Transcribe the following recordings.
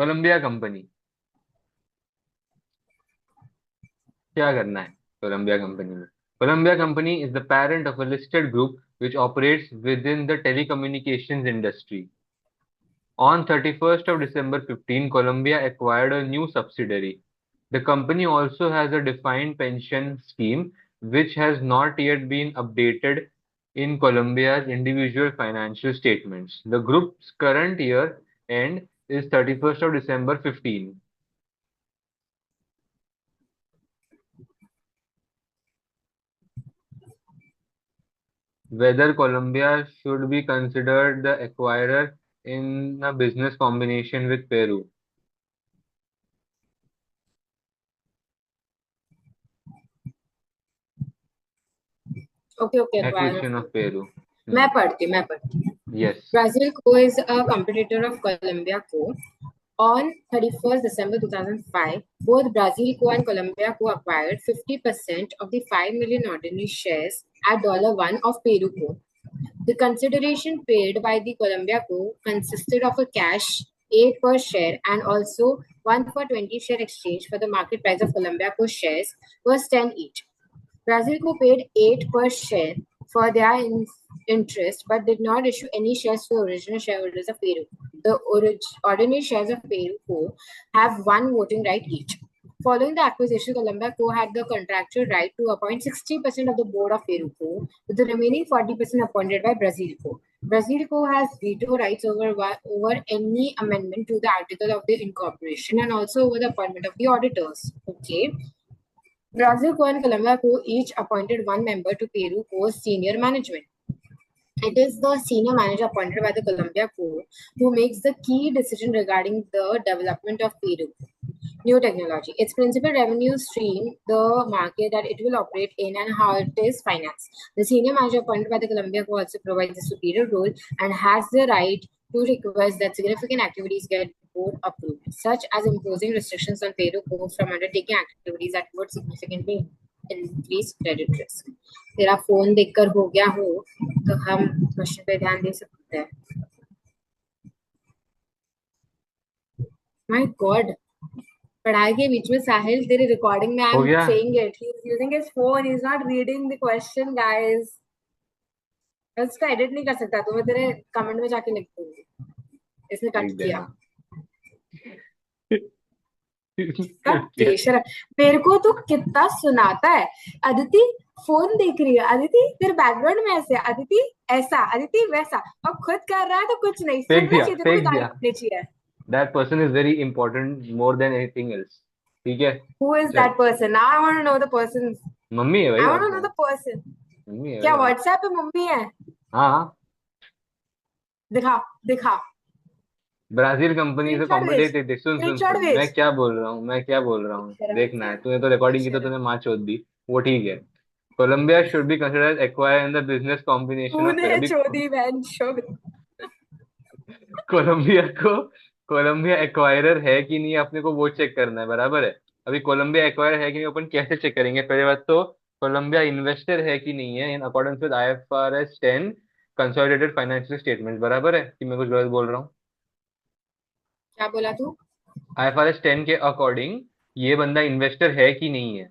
Colombia company, क्या करना है कोलंबिया कंपनी में? Columbia company is the parent of a listed group which operates within the telecommunications industry. On 31st of December 15, Colombia acquired a new subsidiary. The company also has a defined pension scheme which has not yet been updated in Colombia's individual financial statements. The group's current year end is 31st of December 15. Whether Colombia should be considered the acquirer in a business combination with Peru. Okay, okay, acquire. Acquisition of Peru. मैं पढ़ती Yes. Brazil Co is a competitor of Colombia Co. On 31st December 2005, both Brazil Co and Colombia Co acquired 50% of the 5 million ordinary shares at $1 of Peru Co. The consideration paid by the Colombia Co consisted of a cash 8 per share and also 1 for 20 share exchange for the market price of Colombia Co shares was 10 each. Brazil Co paid 8 per share for their interest but did not issue any shares to original shareholders of Peru. The ordinary shares of Peru Co have one voting right each. Following the acquisition, Colombia Co had the contractual right to appoint 60% of the board of Peru Co, with the remaining 40% appointed by Brazil Co. Brazil Co has veto rights over any amendment to the article of the incorporation and also over the appointment of the auditors. Okay. Brazil Co and Colombia Co each appointed one member to Peru Co's senior management. It is the senior manager appointed by the Colombia Co who makes the key decision regarding the development of Peru. New technology. Its principal revenue stream, the market that it will operate in, and how it is financed. The senior manager appointed by the Colombia Co also provides a superior role and has the right to request that significant activities get board approved, such as imposing restrictions on Peru Co from undertaking activities that would significantly increase credit risk. तेरा phone देखकर हो गया हो तो हम question पे ध्यान दे सकते हैं. My God. पढ़ाई के बीच में साहिल तेरी रिकॉर्डिंग में आई हो एम गया? Saying it he is using his phone he is not reading the question guys. इसका एडिट नहीं कर सकता तो मैं तेरे कमेंट में जाके लिख दूंगी इसने कट लिख किया. देना। का बेशरम. मेरे को तो कितना सुनाता है. अदिति फोन देख रही है. अदिति तेरे बैकग्राउंड में ऐसे. अदिति ऐसा. अदिति वैसा. अब खुद कर रहा है तो कुछ नहीं फेंक सुनना दिया, चाहिए. तेरे को भी फेंक गाली दिया। देनी चाहिए. That person is very important more than anything else. ठीक है, Who is चल। that person? Now I want to know the person. Mummy है भाई, I और want to know कौन? the person. मम्मी है भाई, क्या और व्हाट्सएप पे मम्मी है? हाँ हाँ। दिखा दिखा. ब्राजील कंपनी से स्क्रीनशॉट भेज. कॉम्पिटिटिव, देख सुन सुन स्क्रीनशॉट सुन, मैं भेज. क्या बोल रहा हूँ, मैं क्या बोल रहा हूँ, बेशरम देखना है इंसान. तूने तो रिकॉर्डिंग की तो बेशरम. तूने माँ चोद दी। वो ठीक है। Columbia should be considered acquire in the business combination of तूने अभी। चोदी बहन चोद. कोलंबिया को, कोलंबिया एक्वायरर है कि नहीं अपने को वो चेक करना है, बराबर है। अभी कोलंबिया एक्वायर है कि नहीं अपन कैसे चेक करेंगे? पहले बात तो कोलंबिया इन्वेस्टर है कि नहीं है in accordance with IFRS 10 consolidated financial statement, बराबर है कि मैं कुछ गलत बोल रहा हूँ? क्या बोला तू? IFRS 10 के अकॉर्डिंग ये बंदा इन्वेस्टर है कि नहीं है,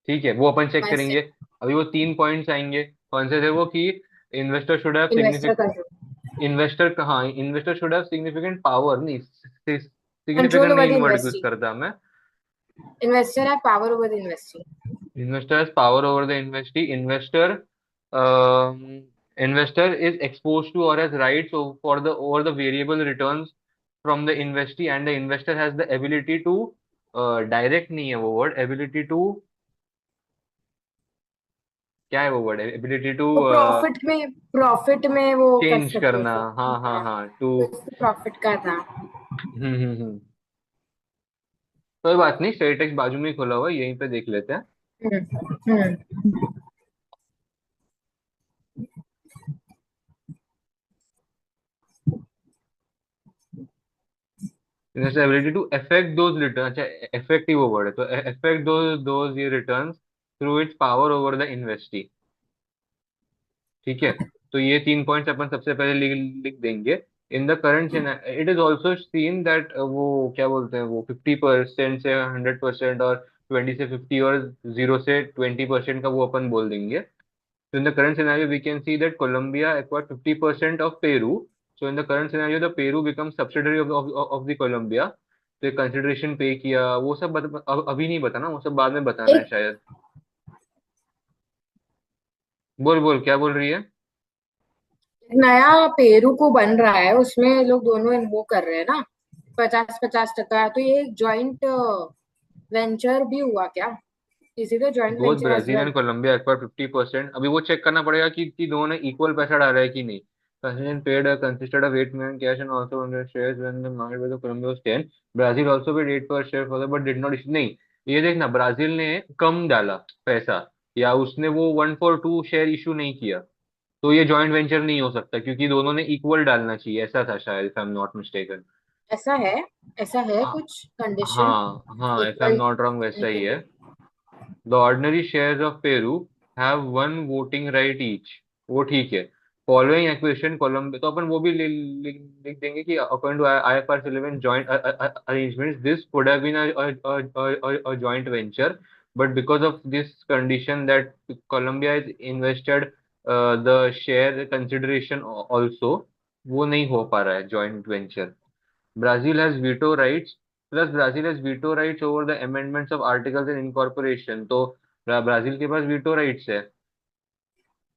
ठीक है, वो अपन चेक वन करेंगे। से. अभी वो 3 पॉइंट्स आएंगे, कौन से थे वो? कि investor should have investor significant, control. Investor कहाँ, investor should have significant power, नहीं कंट्रोल सिग्निफिकेंट ओवर नहीं, the in word use investee. करता मैं। Investor have power over the investee. Investor has power over the investee. Investor is exposed to or has rights for the over the variable returns from the investee, and the investor has the ability to direct, नहीं है वो word, ability to, क्या है वो word, ability to वो profit में वो कर चेंज सके करना। ऐसे. हाँ हाँ हाँ. हाँ, टू। तो इसको प्रॉफिट का था. हम्म। कोई बात नहीं, स्टेट टेक्स्ट बाजू में ही खुला हुआ है, यहीं पे देख लेते हैं। हम्म. जैसे ability to affect those return, अच्छा इफेक्टिव वर्ड है तो अफेक्ट दोज ये returns through its power over the investee. ठीक है, तो ये 3 पॉइंट्स अपन सबसे पहले लिख लिख देंगे in the current it is also seen that वो क्या बोलते हैं, वो 50% से 100% और 20 से 50 और 0 से 20% का वो अपन बोल देंगे. So in the current scenario, we can see that Colombia acquired 50% of Peru. So in the current scenario, the Peru becomes subsidiary of the Colombia. तो कंसिडरेशन पे किया वो सब अभी नहीं बताना, वो सब बाद में बताना है एक शायद. बोल बोल क्या बोल रही है. नया पेरू को बन रहा है, उसमें लोग दोनों वो कर रहे हैं ना, 50-50%. तो ये एक जॉइंट वेंचर भी हुआ क्या? Is it a joint both venture as Brazil and well? Columbia acquire 50%. अभी वो चेक करना पड़ेगा कि दोनों ने इक्वल पैसा डाला है कि नहीं. Contingent paid consisted of 8 million cash and also 100 shares when the market value of Colombia was 10. Brazil also paid 8 per share for that but did not issue. नहीं, ये देखना, ब्राजील ने कम डाला पैसा या उसने वो 1/2 शेयर इशू नहीं किया, तो ये जॉइंट वेंचर नहीं हो सकता क्योंकि दोनों ने इक्वल डालना चाहिए, ऐसा था शायद, if I am not mistaken. ऐसा है? ऐसा है कुछ कंडीशन? हाँ हाँ, if I am equal? Not wrong वैसा ही है. The ordinary shares of Peru have one voting right each. वो ठीक है. Following acquisition Colombia, तो अपन वो भी लिख देंगे कि according to IFRS 11 joint arrangements, this could have been a joint venture, but because of this condition that Colombia is invested the share consideration also, वो नहीं हो पा रहा है joint venture. Brazil has veto rights. Plus Brazil has veto rights over the amendments of articles and incorporation. तो Brazil के पास veto rights है.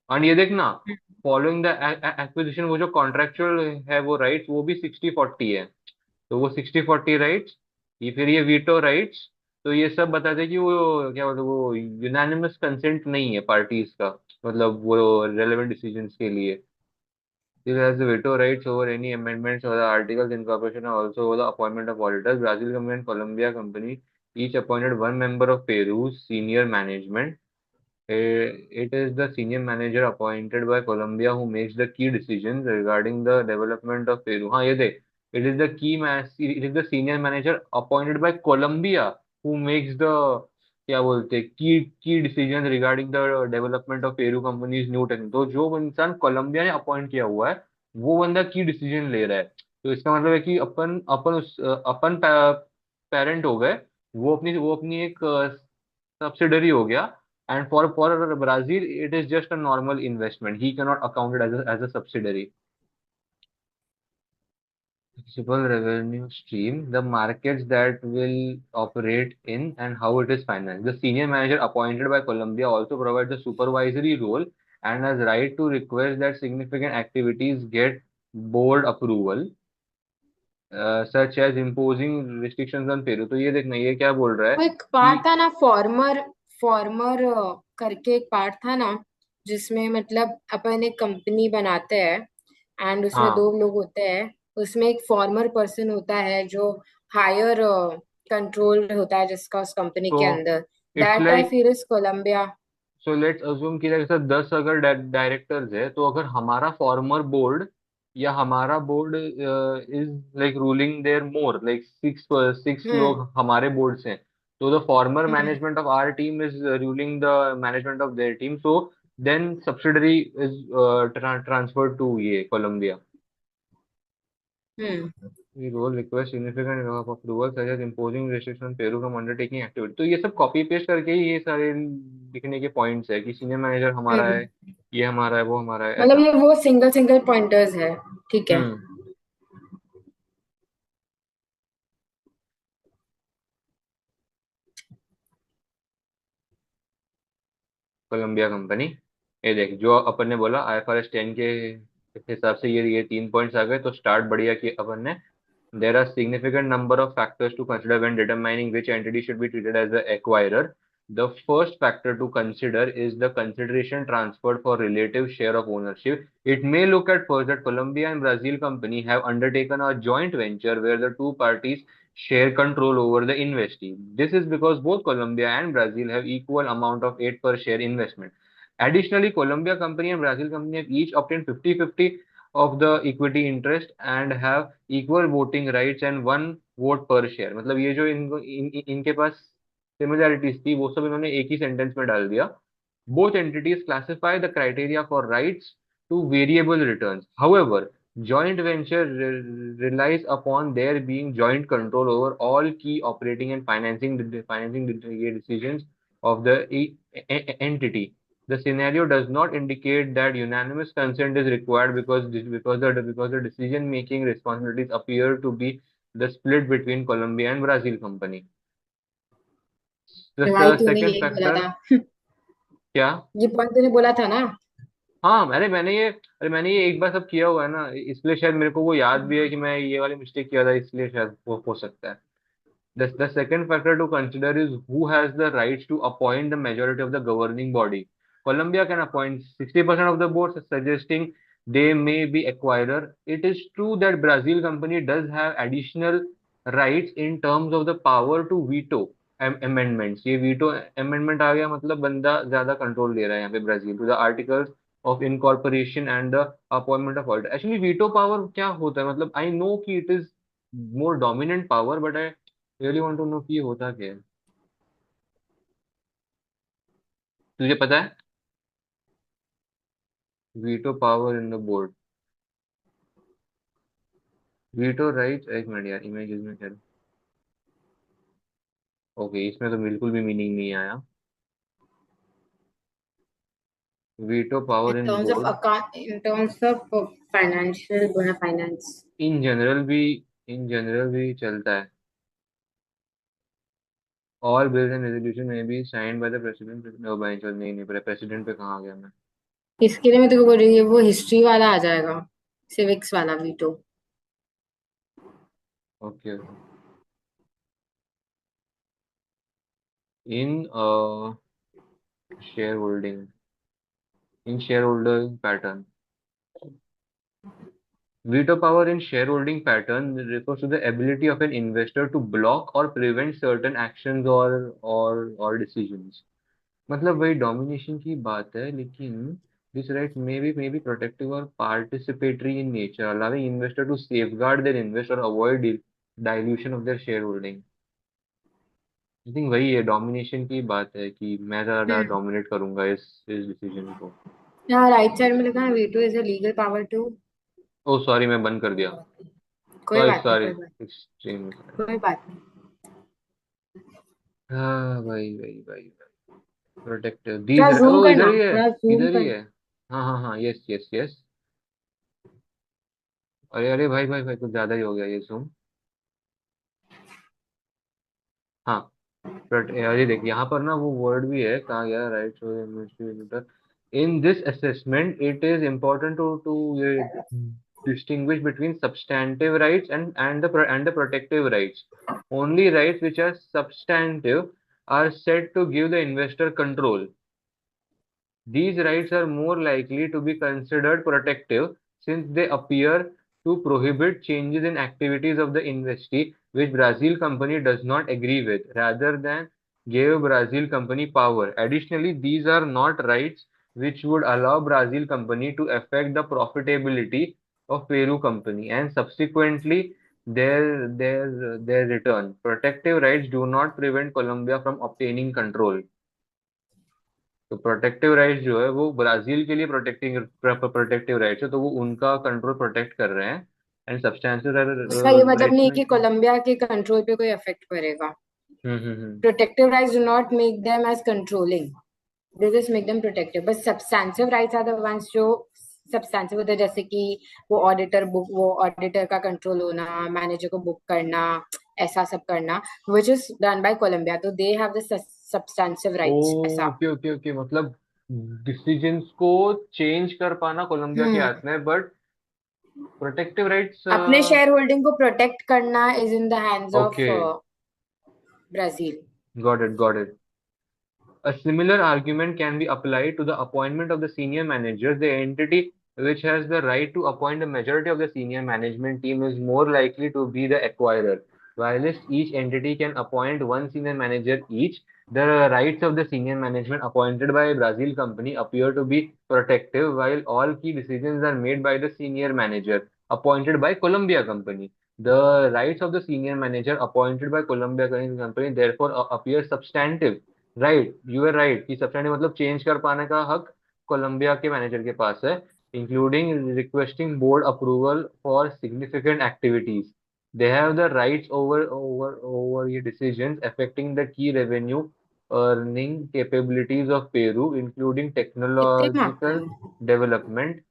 और ये देखना, फॉलोइंग द एक्विजिशन वो जो कॉन्ट्रेक्चुअल है वो राइट्स वो भी 60-40 है. तो वो 60-40 राइट्स, ये फिर ये वीटो राइट्स, तो ये सब बताते हैं कि वो क्या बोलते हैं, वो यूनानिमस कंसेंट नहीं है पार्टीज का, मतलब वो रेलेवेंट डिसीजंस के लिए. It has the veto rights over any amendments or the articles incorporation and also over the appointment of auditors. Brazil company and Colombia company each appointed one member of Peru's senior management. It is the senior manager appointed by Colombia who makes the key decisions regarding the development of Peru. हाँ ये देख, it is the senior manager appointed by Colombia who makes the क्या बोलते हैं की decision regarding the development of Peru companies new technique. तो जो इंसान कोलंबिया ने अपॉइंट किया हुआ है वो बंदा की डिसीजन ले रहा है. तो इसका मतलब है कि अपन अपन उस अपन पेरेंट हो गए, वो अपनी एक सब्सिडरी हो गया. And for Brazil, it is just a normal investment. He cannot account it as a subsidiary. Taxable revenue stream, the markets that will operate in and how it is financed. The senior manager appointed by Colombia also provides a supervisory role and has right to request that significant activities get board approval, such as imposing restrictions on Peru. तो ये देखना, ये क्या बोल रहा है वो एक कि पार्ट था ना, फॉर्मर फॉर्मर करके एक पार्ट था ना, जिसमें मतलब अपन एक कंपनी बनाते हैं एंड उसमें हाँ, दो लोग होते हैं, उसमें एक फॉर्मर पर्सन होता है जो हायर कंट्रोल होता है जिसका उस कंपनी तो के अंदर. It's that I like, feel is Columbia. So let's assume कि जैसे 10 अगर डायरेक्टर्स है, तो अगर हमारा फॉर्मर बोर्ड या हमारा board is like ruling their more like six six hmm. लोग हमारे बोर्ड से हैं, तो the former hmm. Management of our team is ruling the management of their team. So then subsidiary is transferred to ये Colombia. Hmm. The role requires significant of approval such as imposing restriction on Peru from undertaking activity. तो ये सब copy paste करके ही ये सारे लिखने के points है कि सीनियर मैनेजर हमारा है, हम्म. ये हमारा है, वो हमारा है, मतलब ऐसा. ये वो सिंगल सिंगल पॉइंटर्स है. ठीक है. हम्म. कोलंबिया कंपनी, ये देख जो अपन ने बोला IFRS 10 के हिसाब से ये 3 पॉइंट्स आ गए, तो स्टार्ट बढ़िया कि अपन ने. There are significant number of factors to consider when determining which entity should be treated as the acquirer. The first factor to consider is the consideration transferred for relative share of ownership. It may look at first that Colombia and Brazil company have undertaken a joint venture where the two parties share control over the investee. This is because both Colombia and Brazil have equal amount of 8 per share investment. Additionally, Colombia company and Brazil company have each obtained 50-50 of the equity interest and have equal voting rights and one vote पर share. मतलब ये जो इनके पास similarities थी वो सब इन्होंने एक ही सेंटेंस में डाल दिया. Both entities classify the criteria for rights to variable returns. However, Joint venture relies upon there being joint control over all key operating and financing decisions of the entity. The scenario does not indicate that unanimous consent is required because the decision making responsibilities appear to be the split between Colombia and Brazil company. तो भाई The तूने second यही बोला factor, था, क्या? ये point तूने बोला था ना। हाँ, मैंने ये एक बार सब किया हुआ है ना, इसलिए शायद मेरे को वो याद भी है कि मैं ये वाली मिस्टेक किया था, इसलिए शायद वो हो सकता है. The second factor to consider is who has the rights to appoint the majority of the governing body. Colombia can appoint 60% of the board, suggesting they may be acquirer. It is true that Brazil company does have additional rights in terms of the power to veto amendments. ये veto amendment आ गया, मतलब बंदा ज्यादा control ले रहा है यहाँ पे Brazil to the articles of incorporation and the appointment of order. Actually veto power क्या होता है, मतलब I know कि it is more dominant power, but I really want to know कि ये होता क्या है. तुझे पता है? Veto power in the board. Veto right, एक मिनट यार, इमेजेस में क्या. ओके, इसमें तो बिल्कुल भी मीनिंग नहीं आया. Veto In power in terms of board. account, in terms of financial finance. In general भी इन जनरल भी चलता है. ऑल बिल्स एंड रेजोल्यूशन में be signed by the president. No by चल, नहीं नहीं, प्रेसिडेंट पे कहाँ आ गया मैं. इसके लिए मैं तेको बोल रही हूँ, वो हिस्ट्री वाला आ जाएगा, सिविक्स वाला veto. Okay. In share holding, in share holder pattern. Veto power in shareholding pattern refers to the ability of an investor to block or prevent certain actions or decisions. मतलब वही domination की बात है, लेकिन this right may be protective or participatory in nature, allowing investor to safeguard their invest or avoid dilution of their shareholding. I think वही है, domination की बात है कि मैं ज़्यादा हम्म। dominate करूंगा इस decision को. यहाँ राइट साइड में लिखा है veto is a legal power to. Oh sorry, मैं बंद कर दिया. कोई सॉरी बात नहीं, सॉरी, कोई बात, एक्सट्रीम सॉरी. कोई बात नहीं। हाँ भाई भाई भाई. प्रोटेक्टिव दीज, थोड़ा जूम ओ इधर करना, ही है. थोड़ा जूम इधर ही कर। है. हाँ हाँ हाँ, यस यस यस. अरे अरे भाई भाई भाई, कुछ ज्यादा ही हो गया ये जूम. हाँ. बट अरे देख, यहाँ पर ना वो वर्ड भी है, कहाँ गया, right. In this assessment it is important to distinguish between substantive rights and the protective rights. Only rights which are substantive are said to give the investor control. These rights are more likely to be considered protective since they appear to prohibit changes in activities of the investee which Brazil company does not agree with, rather than give Brazil company power. Additionally, these are not rights which would allow Brazil company to affect the profitability of Peru company and subsequently their return. Protective rights do not prevent Colombia from obtaining control. तो protective rights जो है वो Brazil के लिए protective rights है, तो वो उनका कंट्रोल प्रोटेक्ट कर रहे हैं. एंड सब्सटेंशियल उसका ये मतलब राइट्स नहीं है में कि कोलंबिया के कंट्रोल पे कोई इफेक्ट पड़ेगा। Hmm. Protective rights do not make them as controlling, they just make them protective. But substantive rights are the ones जो सब्सटेंसिव होते हैं, जैसे कि वो ऑडिटर का कंट्रोल होना, मैनेजर को बुक करना, ऐसा सब करना, which is done by Colombia, तो they have the substantive rights ऐसा। ओके ओके ओके, मतलब डिसीजंस को चेंज कर पाना कोलंबिया के हम्म। हाथ में, बट प्रोटेक्टिव राइट्स. अपने शेयर होल्डिंग को प्रोटेक्ट करना is in the hands of okay, Brazil. Got it got it. A similar argument can be applied to the appointment of the senior managers. The entity which has the right to appoint the majority of the senior management team is more likely to be the acquirer. Whilst each entity can appoint one senior manager each, the rights of the senior management appointed by a Brazil company appear to be protective, while all key decisions are made by the senior manager appointed by Columbia company. The rights of the senior manager appointed by Columbia company therefore appear substantive. Right, you are right कि substantive मतलब change कर पाने का हक Colombia के manager के पास है. including requesting board approval for significant activities. They have the rights over your decisions affecting the key revenue earning capabilities of Peru, including कितने मार्क का technological है? development.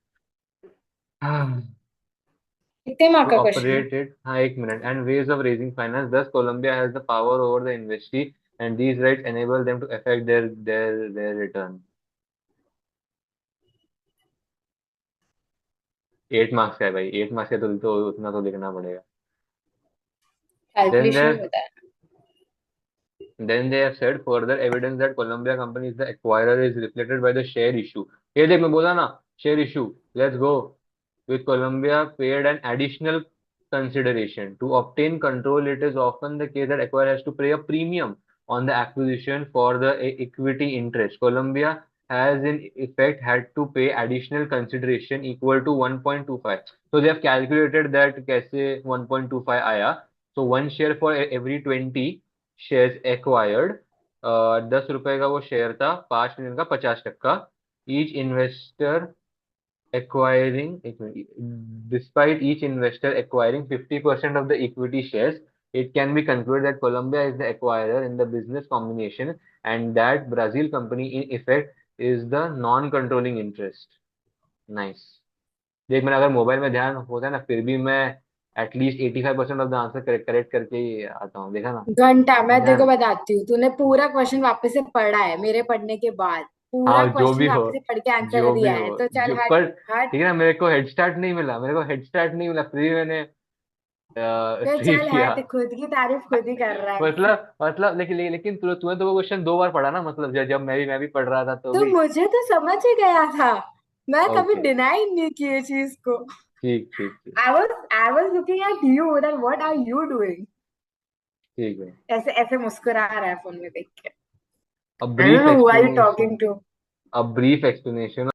कितने मार्क To का क्वेश्चन है? operate it, एक minute, and ways of raising finance. Thus, Colombia has the power over the investee, and these rights enable them to affect their return. 8 marks का है भाई, 8 marks का तो उतना तो लिखना पड़ेगा. Then कैलकुलेशन there में बताया. Then they have said further evidence that Colombia company is the acquirer is reflected by the share issue. ये देख मैं बोला ना, share issue. Let's go. With Colombia paid an additional consideration to obtain control. It is often the case that acquirer has to pay a premium on the acquisition for the equity interest. Colombia has in effect had to pay additional consideration equal to 1.25. So they have calculated that कैसे 1.25 आया. So one share for every 20 shares acquired. 10 रुपए का वो share था, 5 million का 50%. Each investor acquiring despite each investor acquiring 50% of the equity shares, it can be concluded that Colombia is the acquirer in the business combination and that Brazil company in effect is the non-controlling interest. Nice. देख मैंने अगर mobile में ध्यान होता है ना फिर भी मैं at least 85% of the answer correct करके ही आता हूँ, देखा ना. घंटा मैं तेरे को ध्यान. बताती हूँ. तूने पूरा क्वेश्चन वापस से पढ़ा है मेरे पढ़ने के बाद. पूरा हाँ जो क्वेश्चन भी हो, वापस से पढ़ के आंसर जो भी दिया है. हो, तो चल जो हट. पर हट. ठीक है ना. मेरे को हेड स्टार्ट नहीं मिला फिर भी मैंने तो ठीक चल किया. हट. खुद की तारीफ खुद ही कर रहा है. मतलब लेकिन तूने तो वो क्वेश्चन 2 बार पढ़ा ना, मतलब जब मैं भी पढ़ रहा था तो तो भी. मुझे तो समझ ही गया था. मैं कभी ओके. डिनाई नहीं की ये चीज को. ठीक ठीक ठीक. I was looking at you that what are you doing. ठीक है. ऐसे ऐसे मुस्कुरा रहा है फोन में देख के. अ I don't brief know who are you explanation talking to. A brief explanation